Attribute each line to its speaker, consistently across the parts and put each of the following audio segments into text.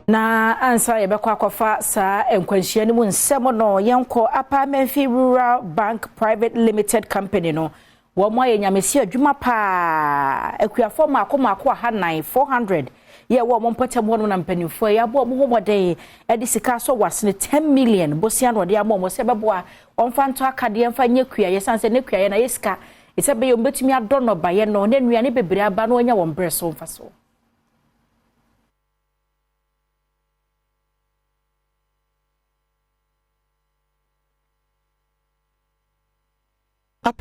Speaker 1: Na answer yebekwa kwafa sa enkwanhia ni mu nsemo no yenko Amenfi Rural Bank Private Limited Company no wo mo ayanyamesi adwuma pa akuafo mako hanan 400 ye wo mo mpatam ho no na mpanimfo ya bo mo homode edi sika so wasne 10 million bosia no de ammo se beboa onfa nto akade emfa nyekua ye sanse ne kua ye na yesika isebe yo mbetumi adono baye no ne nuane bebre aba no onya wo mbreso mfa so.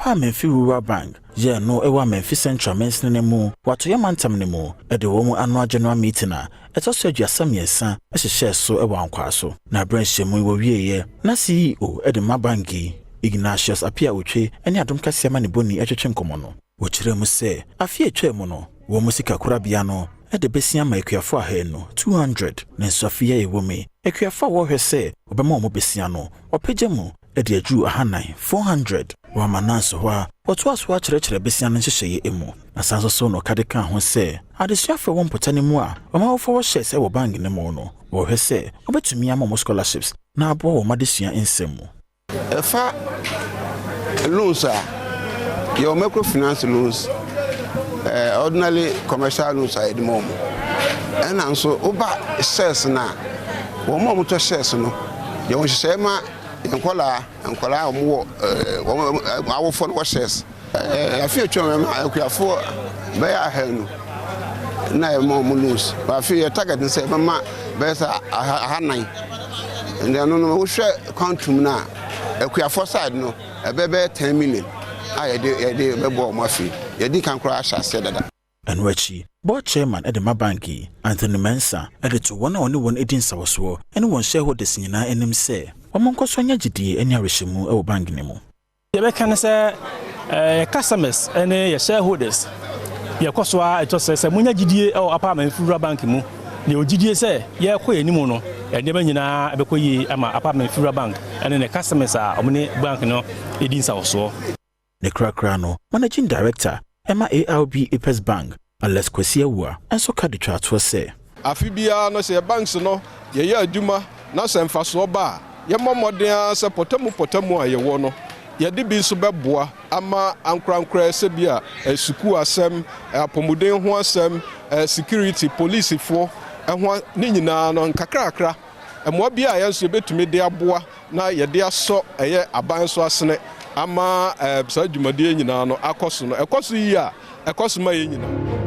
Speaker 2: Amenfi Rural Bank ye no ewa Amenfi Central Mensin ne mu wato yamantam ne mu ede wo mu annual general meeting a etoso aduasam yesa ehye so ewa ankwa so na branch mu wo wieye na CEO ede mabangi Ignatius apia otwe ene Adom Kasee ma ne boni etwetwe nkomo no wo kire mu se afie etwe mu no wo musika korabia no ede besia ma ekuafo ahenu 200 na nsofie ewo me ekuafo wo hwese obema mo besia no opegye mu ede aju ahanan 400 wa mananso ho oto aso a kyerɛkyerɛ besia no hyehyɛ emu na sanso so no kadeka ho sɛ adesuafo wɔ mpotane mu a ɔmawofo wɔ hyɛ sɛ wɔ bank ne mu no wɔ hwɛ sɛ obetumi ama mo scholarships na abo wɔ madesua nsɛm mu
Speaker 3: efa loans a your microfinance loans ordinary commercial loans a edimo mo and also oba shares na wo mo to shares no ye won hyehyɛ ma enkola omo awofo no shares afie atwa ma akuafo be ahanu na e mo lose afie target say mama be sa ahanan and no wo hwɛ quantum na akuafo side no ebebe 10 million ayede bebo mo afie yedi kan kura ahya dada
Speaker 2: enwachi board chairman Edema Banki Anthony Mensa editor wona oni won edin sawoso ene won shareholders nyina enim se omonkoso anya gidie eni arehemu e wo bank ne mu
Speaker 4: ye be kan se customers ene ye shareholders ye koso a eto se munya gidie e wo Amenfi Rural Bank mu ne ogidie se ye kɔ enimu no ene ba nyina be kɔ yi ama Amenfi Rural Bank ene ne customers a omne bank no edin sawoso
Speaker 2: ne krakra no managing director Emma ALB Ipes Bank Alex Kwesiawua enso ka de twa to se
Speaker 5: afibia no se banks no ye adwuma na se mfaso ba ye momoden se potamu a ye wo no ye de bi so beboa ama ankrankra se bia suku asem apomuden ho asem security police fo ho ni nyina no nkakrakra mo bia ye nso betumi de aboa na ye de aso ye aban so asene ama sa dwumade nyina no akoso no ekoso yi a ekoso ma ye nyina